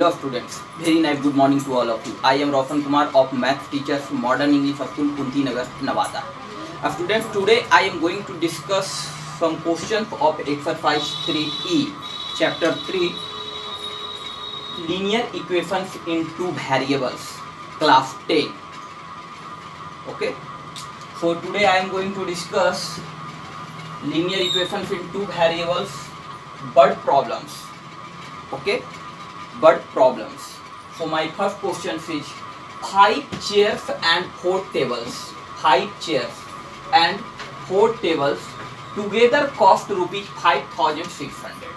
Hello students, very nice good morning to all of you. I am Roshan Kumar of Math Teachers Modern English School, Kunti Nagar, Nevada. Students, today I am going to discuss some questions of exercise 3E, chapter 3, linear equations in two variables, class 10. Okay, so today I am going to discuss linear equations in two variables, bird problems. Okay, bird problems. So my first question is 5 chairs and 4 tables. 5 chairs and 4 tables together cost rupees 5,600.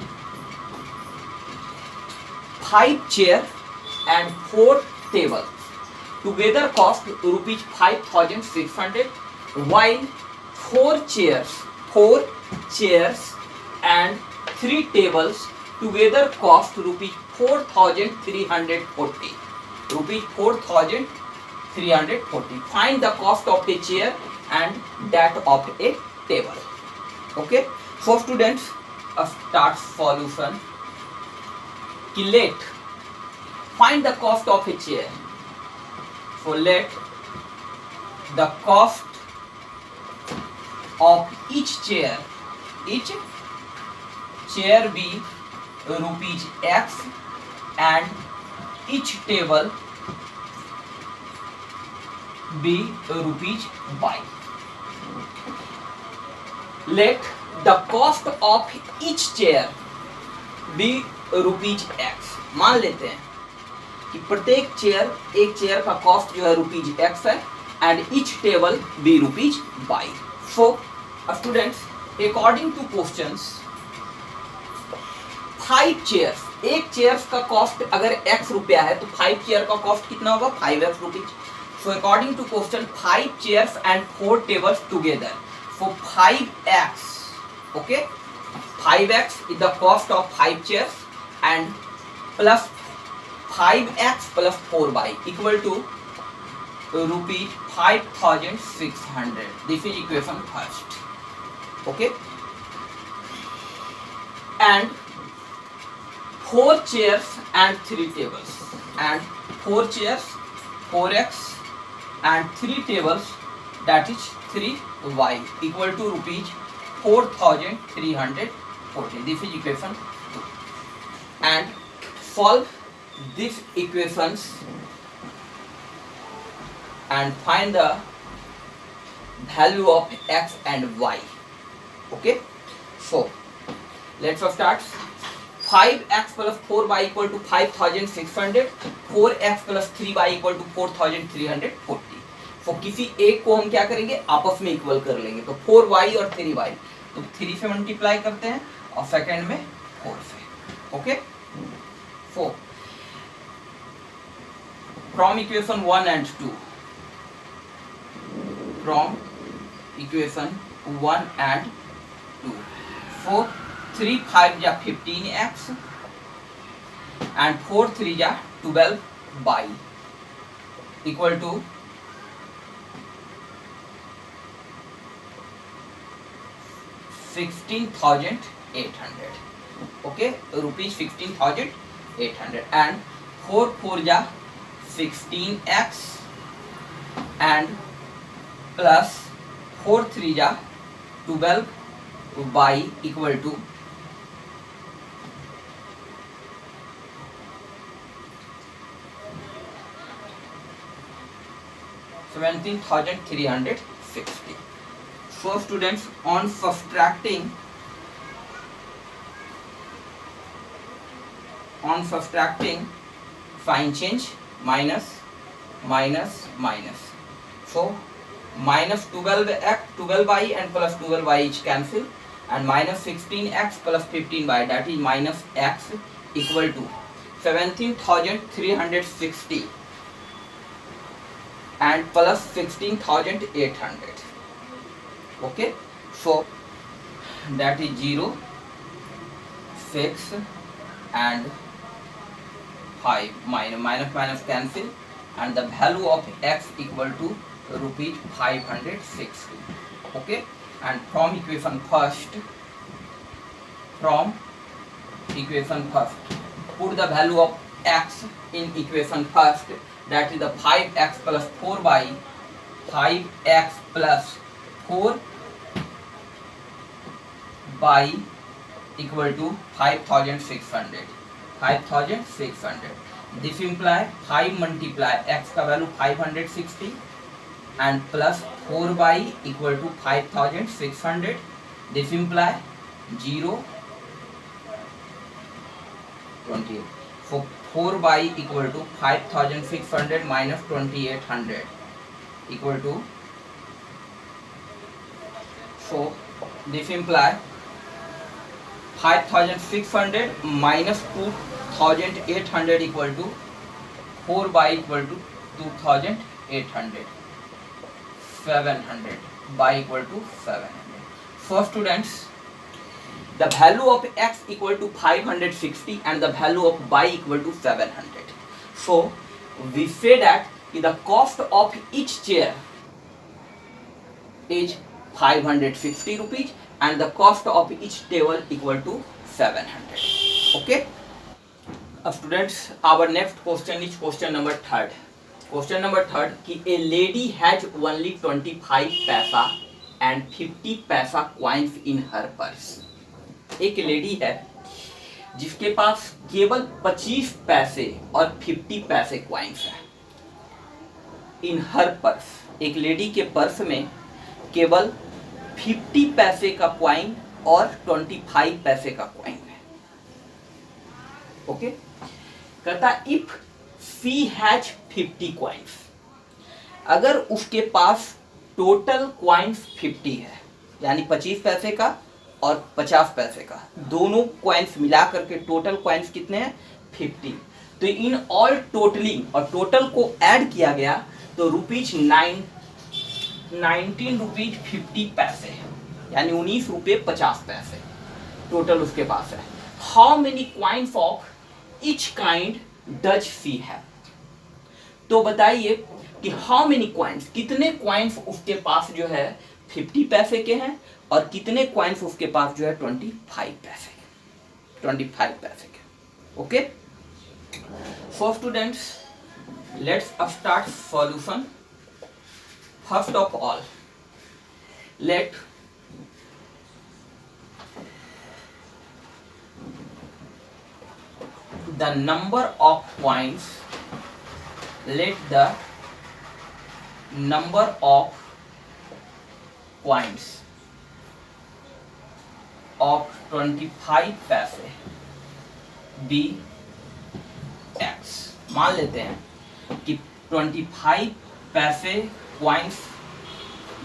5 chairs and 4 tables together cost rupees 5,600, while 4 chairs and 3 tables together cost rupees 4,340. Rupees 4,340. Find the cost of a chair and that of a table. Okay. So students, start solution. Let find the cost of a chair. So let the cost of each chair be rupees X and each table be rupees Y. Let the cost of each chair be rupees X. मान लेते हैं कि प्रत्येक एक chair का cost जो है rupees X है and each table b rupees Y. So students, according to questions, 5 chairs, एक चेयर्स का कॉस्ट अगर X रुपया है तो 5 चेयर का कॉस्ट कितना होगा? 5X rupees. So according to question 5 chairs and 4 tables together, so 5X. Okay, 5X is the cost of 5 chairs and plus 5X plus 4Y equal to rupees 5,600. This is equation first. Okay, and 4 chairs and 3 tables, and 4 chairs 4X and 3 tables, that is 3Y equal to rupees 4,340. This is equation 2. And solve these equations and find the value of X and Y. Okay, so let's start. 5X plus 4Y equal to 5,600, 4X plus 3Y equal to 4,340. तो किसी एक को हम क्या करेंगे? आपस में equal कर लेंगे. तो 4Y और 3Y, तो 3 से मल्टीप्लाई करते हैं और सेकेंड में 4 से. Okay, 4 from equation 1 and 2. From equation 1 and 2. 4 3 5 जा 15X and 4 3 जा 12Y equal to 16,800. Okay, rupees 16,800 and 4 4 जा 16X and plus 4 3 जा 12Y equal to 17,360. So students, on subtracting sign change, minus. So minus 12y and plus 12y each cancel, and minus 16x plus 15y, that is minus x equal to 17,360 and plus 16,800. Okay, so that is 0, 6 and 5, minus cancel, and the value of x equal to rupees 560. Okay, and from equation first, put the value of 5x in equation first, that is the 5x plus 4 by 5x plus 4 by equal to 5600. 5600. This imply 5 multiply x का value 560 and plus 4 by equal to 5600. This imply 0 28. So 4 by equal to 5600 minus 2800 equal to, so this imply 5600 minus 2800 equal to 4 by equal to 2800, 700 by equal to 700. So students, the value of x equal to 560 and the value of y equal to 700. So we say that the cost of each chair is 560 rupees and the cost of each table equal to 700. Okay. Students, our next question is question number 3rd. Question number 3rd कि a lady has only 25 पैसा and 50 पैसा coins in her purse. एक lady है जिसके पास केवल 25 पैसे और 50 पैसे क्वाइंस है इन हर पर्स. एक लेडी के पर्स में केवल 50 पैसे का क्वाइन और 25 पैसे का क्वाइन है. ओके. कहता इफ सी हैज 50 क्वाइंस, अगर उसके पास टोटल क्वाइंस 50 है, यानी 25 पैसे का और 50 पैसे का, दोनों क्वाइंस मिला करके टोटल क्वाइंस कितने हैं 50. तो इन ऑल टोटलिंग और टोटल को ऐड किया गया तो रुपीज 19 रुपीज 50 पैसे, यानी 19 रुपये 50 पैसे टोटल उसके पास है. How many coins of each kind does she have. तो बताइए कि हाउ मेनी क्वाइंस, कितने क्वाइंस उसके पास जो है 50 पैसे के हैं और कितने क्वाइंस उसके पास जो है 25 पैसे के, 25 पैसे के. Okay. So students, let's start solution. First of all, let the number of coins, let the number of coins of 25 पैसे be x. मान लेते हैं कि 25 पैसे क्वाइंस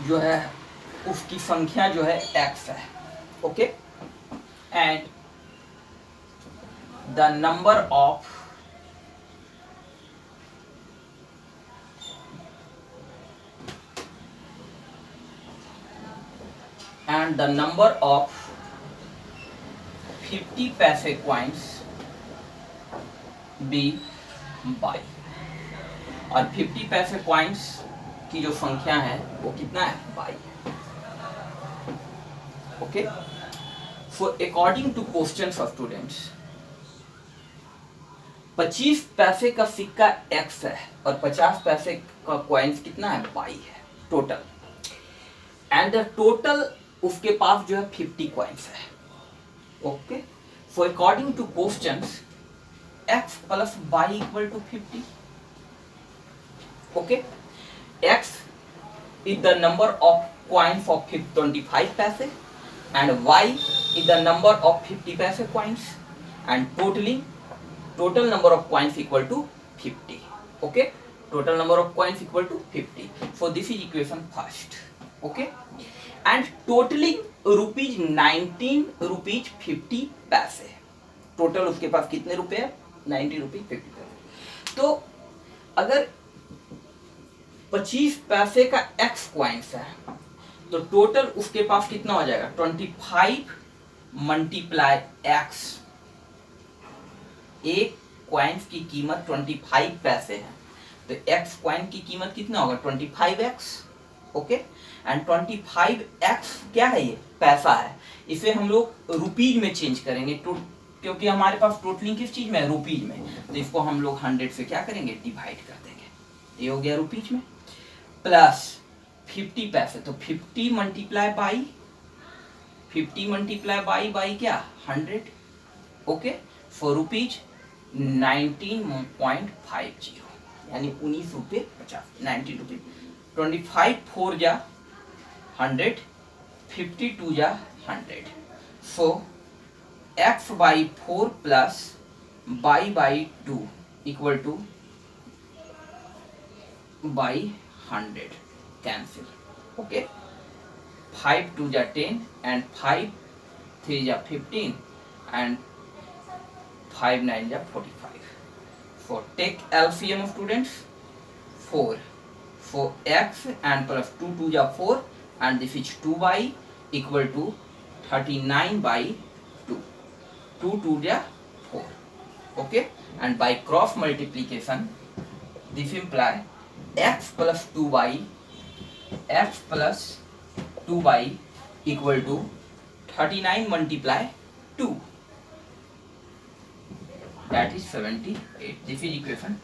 जो है उसकी संख्या जो है x है. Okay. And the number of and the number of 50 पैसे coins be by, और 50 पैसे coins की जो संख्या है वो कितना है by. Okay. so according to questions of students, 25 पैसे का सिक्का x है और 50 पैसे का क्वाइंस कितना है y है टोटल. एंड द टोटल उसके पास जो है 50 क्वाइंस है. Okay. So according to questions, x plus y equal to 50. Okay. x is the number of coins of 25 पैसे and y is the number of 50 पैसे coins and totalling total number of coins equal to 50. Okay, total number of coins equal to 50. So this is equation first. Okay, and totaling rupees 19 rupees 50 पैसे. Total उसके पास कितने रुपए है 90 rupees 50 पैसे. तो अगर 25 पैसे का x क्वाइंस है तो टोटल उसके पास कितना हो जाएगा 25 मल्टीप्लाई x. एक क्वाइंस की कीमत 25 पैसे है तो x क्वाइन की कीमत कितना होगा 25x. ओके. एंड 25x क्या है, ये पैसा है. इसे हम लोग रुपीज में चेंज करेंगे. क्योंकि हमारे पास टोटलिंग किस चीज में, रुपीज में, तो इसको हम लोग 100 से क्या करेंगे, डिवाइड कर देंगे। ये हो गया रुपीज में। प्लस 50 पैसे, तो 50 मल्टीप्लाई बाई क्या 100। ओके, फॉर रुपीज 19.50 यानी 19 रुपये 50, 19 रुपये। 25 4 जा 100, 52 जा 100। सो x by 4 plus by 2 equal two by 100 cancel. Okay, 5 2 जा 10 and 5 3 जा 15 and 5 9 जा 45. So take LCM of students 4. So x and plus 2 2 ja 4 and this is 2y equal to 39 by 2. 2 2 ja 4. Okay, and by cross multiplication this imply x plus 2y equal to 39 multiply 2. That is 78. This is equation.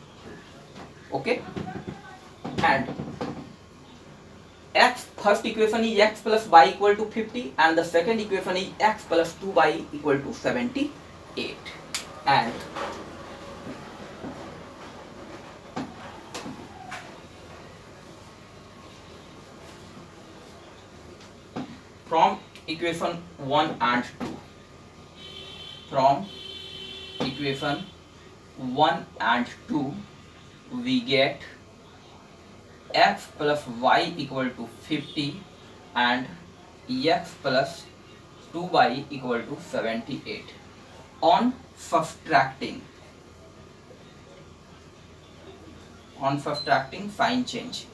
Okay, and x first equation is x plus y equal to 50 and the second equation is x plus 2y equal to 78. And from equation 1 and 2, from equation 1 and 2 we get x plus y equal to 50 and x plus 2y equal to 78. On subtracting sign change,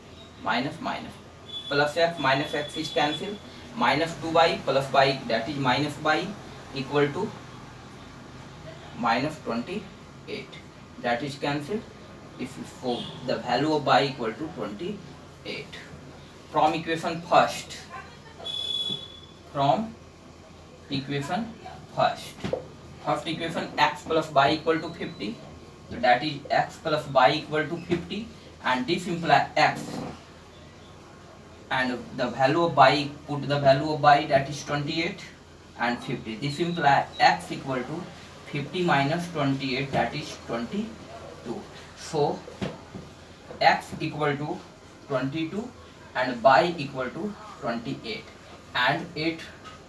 minus minus, plus x minus x is cancel, minus 2y plus y that is minus y equal to minus 28, that is cancelled. If you for the value of y equal to 28. From equation first equation x plus y equal to 50, so that is x plus y equal to 50 and this imply x and the value of y, put the value of y that is 28 and 50. This imply x equal to 50 minus 28 that is 22. So x equal to 22 and y equal to 28 and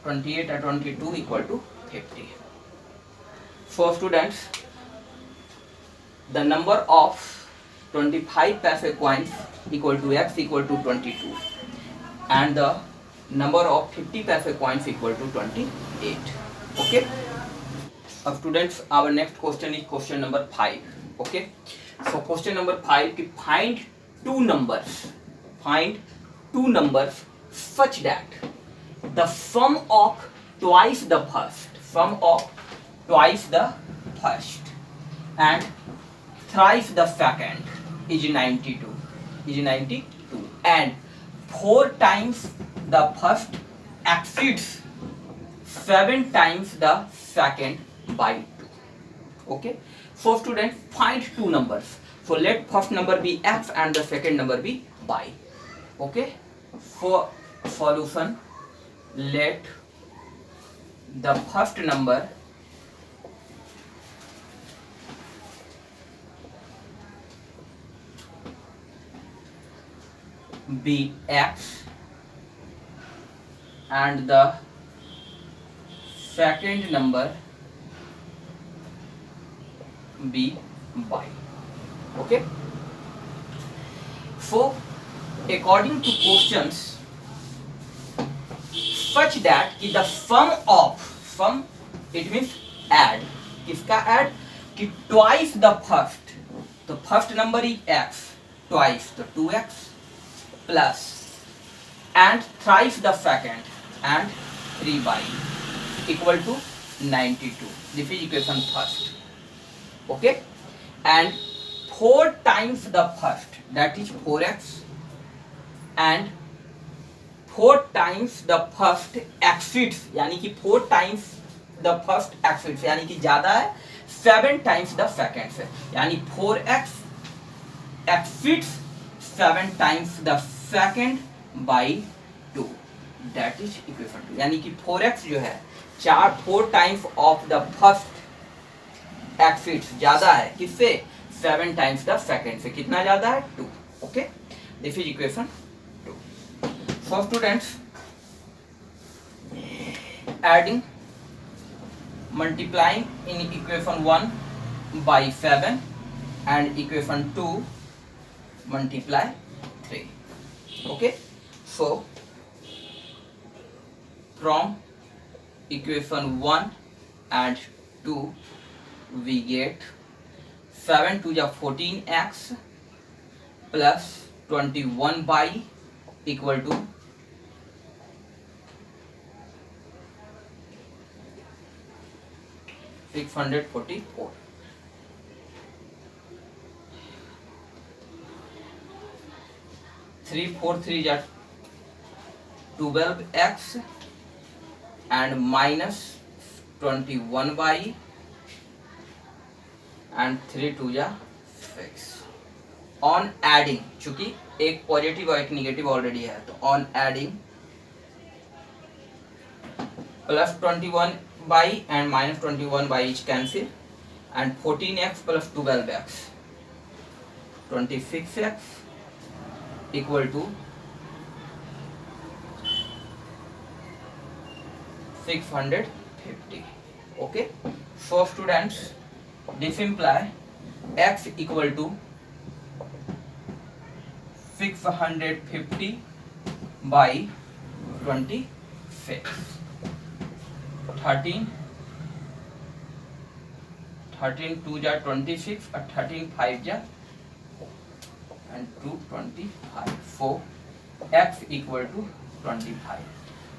28 and 22 equal to 50. So students, the number of 25 paise coins equal to x equal to 22 and the number of 50 paise coins equal to 28. Okay. Students, our next question is question number 5. Okay, so question number 5 ki find two numbers such that the sum of twice the first and thrice the second is 92 and 4 times the first exceeds 7 times the second by 2. Okay, so students, find two numbers. So let first number be x and the second number be y. Okay, for solution let the first number be x and the second number be y. Okay, so according to questions such that the sum it means add, किसका add कि twice the first, तो first number is x, twice तो 2x plus and thrice the second and 3y equal to 92. This is equation first. Okay, and 4 times the first, that is 4x and 4 times the first exceeds, यानी कि 4 times the first x feet से, यानी कि ज्यादा है 7 times the second से, यानी 4x x exceeds 7 times the second by 2, that is equation two, यानी कि 4x जो है 4 times of the first x exceeds ज्यादा है किससे, 7 टाइम्स द सेकेंड से, कितना ज्यादा है 2. Okay, this is equation 2. So students, adding, multiplying in equation 1 by 7 and equation 2 multiply 3. Okay, so from equation 1 and 2 we get 7 to the 14x plus 21 by equal to 644. 3 4 3 is 12x and minus 21 by and 3 2 is 6. On adding, चूंकि एक positive और एक negative already है, तो on adding plus 21 by and minus 21 by each cancel and 14x plus 12x 26x equal to 650. Okay, so students, this imply x equal to 650 by 26. 13 2 जा 26 और 13 5 जा and 2 25. So x equal to 25.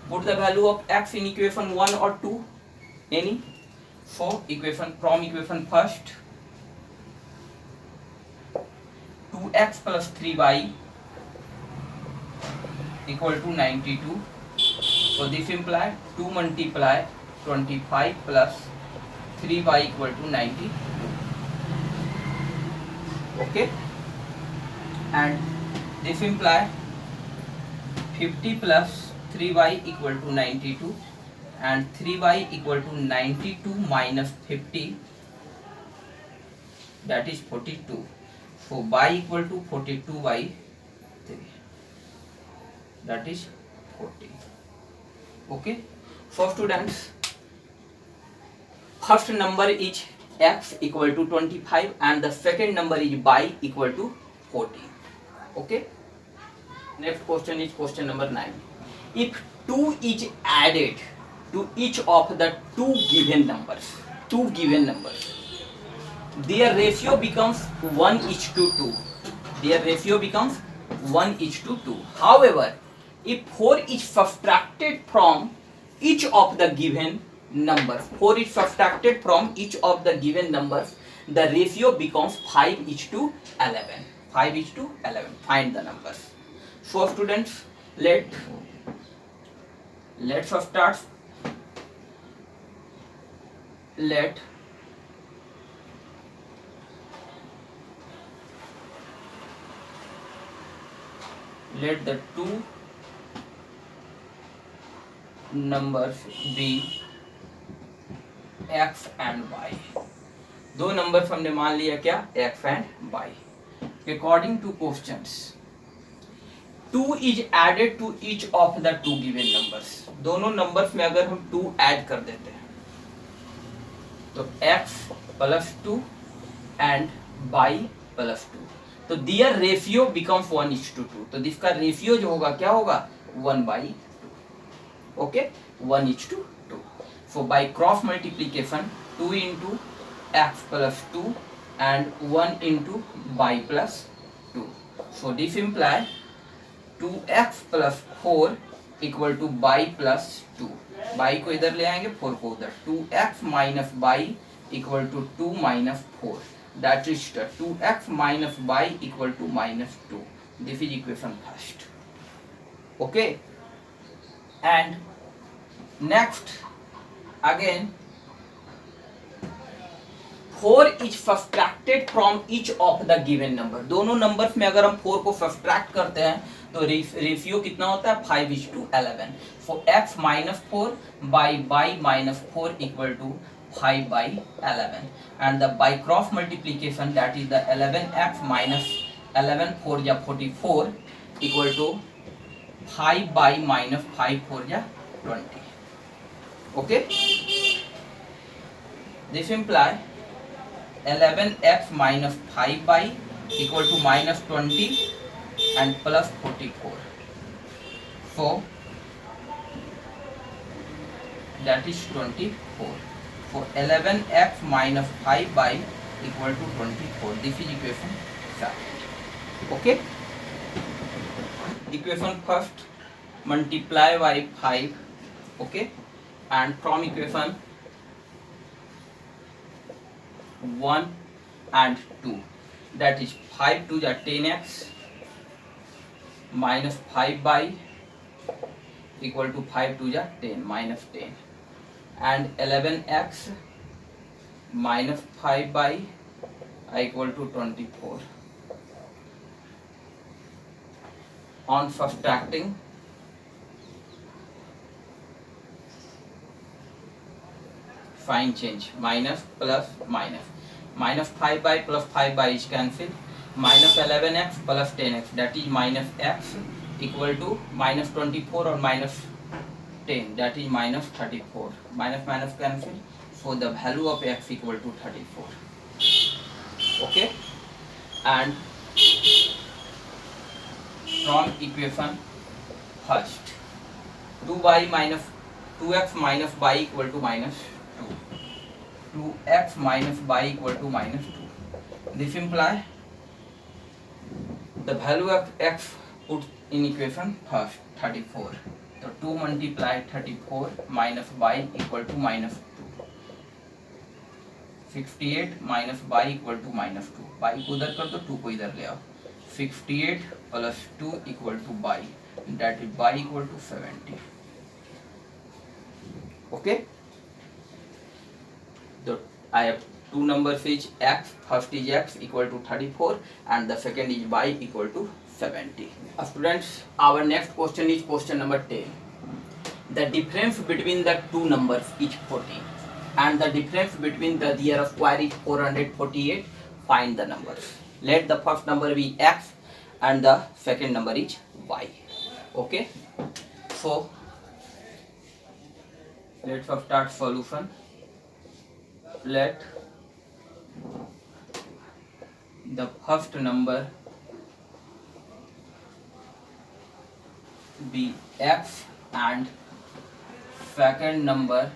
Put the value of x in equation 1 or 2, any. So equation from equation first, 2x plus 3y equal to 92. So this imply 2 multiply 25 plus 3y equal to 92. Okay, and this imply 50 plus 3y equal to 92 and 3y equal to 92 minus 50, that is 42. So y equal to 42 by 3, that is 40. Okay, so students, first number is x equal to 25 and the second number is y equal to 40. Okay, next question is question number 9. If 2 is added to each of the two given numbers, their ratio becomes 1:2. Their ratio becomes 1:2. However, if 4 is subtracted from each of the given numbers, 4 is subtracted from each of the given numbers, the ratio becomes 5:11. 5:11. Find the numbers. So students, let's start. Let the two numbers be x and y. दो numbers हमने मान लिया क्या, x and y. According to questions, 2 is added to each of the two given numbers. दोनों numbers में अगर हम 2 add कर देते हैं तो x plus 2 and y plus 2, तो their ratio becomes 1:2. तो इसका रेशियो जो होगा क्या होगा, 1/2. Okay, 1:2. So by cross multiplication, 2 into x plus 2 and 1 into y plus 2. So this implies 2x plus 4 equal to y plus 2. y को इधर ले आएंगे, 4 को उधर. 2x minus y equal to 2 minus 4. That is 2x minus y equal to minus 2. This is equation first. Okay. And next, again 4 is subtracted from each of the given number. दोनों numbers में अगर हम 4 को subtract करते हैं तो ratio कितना होता है 5:11। So x minus 4 by minus 4 equal to 5/11 and the by cross multiplication that is the 11x minus 11 4 या 44 equal to 5 by minus 5 4 या 20. Okay, this imply 11x minus 5 by equal to minus 20 and plus 44. So that is 24. So 11x minus 5 by equal to 24. This is equation 7. Okay. Equation first multiply by 5. Okay. And from equation 1 and 2, that is 5 to the 10x minus 5 by equal to 5 to the 10 minus 10 and 11x minus 5 by equal to 24. On subtracting, find change, minus plus minus, minus 5 by plus 5 by is cancel, minus 11x plus 10x, that is minus x equal to minus 24 or minus 10, that is minus 34. Minus minus cancel, so the value of x equal to 34. Okay, and from equation first 2x minus y equal to minus 2, 2x minus y equal to minus 2. This imply the value of x put in equation first 34. So 2 multiply 34 minus y equal to minus 2. 68 minus y equal to minus 2. y को इधर कर दो, 2 को इधर ले आओ. 68 plus 2 equal to y, that is y equal to 70. Okay. So I have two numbers is x, first is x equal to 34 and the second is y equal to 70. Students, our next question is question number 10. The difference between the two numbers is 14 and the difference between their square is 448. Find the numbers. Let the first number be x and the second number is y. Okay, so let's start solution. Let the first number be x and second number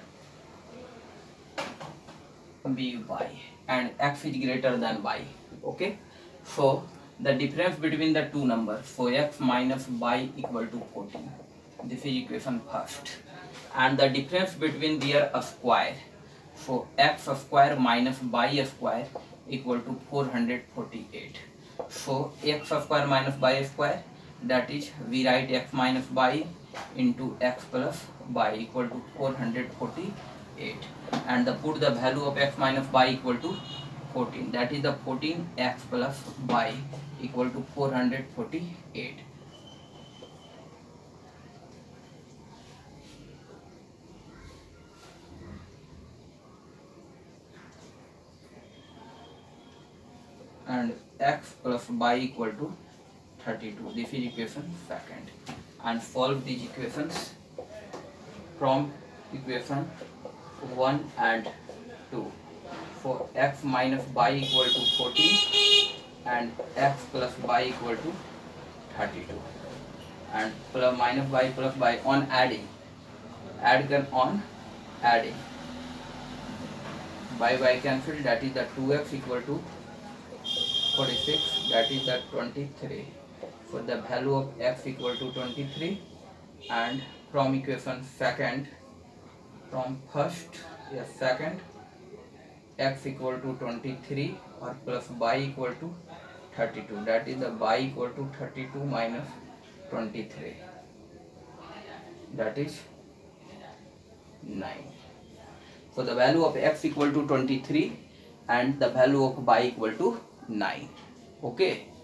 be y, and x is greater than y. Okay, so the difference between the two numbers, so x minus y equal to 14. This is equation first, and the difference between their square, so x square minus y square equal to 448. So x square minus y square, that is we write x minus y into x plus y equal to 448, and put the value of x minus y equal to 14, that is the 14x plus y equal to 448. And x plus y equal to 32. This is equation second, and solve these equations from equation 1 and 2. For x minus y equal to 14 and x plus y equal to 32, and plus minus y plus y on adding, add on adding, y cancel, that is the 2x equal to 46, that is the 23. For the value of x equal to 23, and from equation second, from first, yes, second, x equal to 23 or plus y equal to 32, that is the y equal to 32 minus 23, that is 9. So the value of x equal to 23 and the value of y equal to 9. Okay.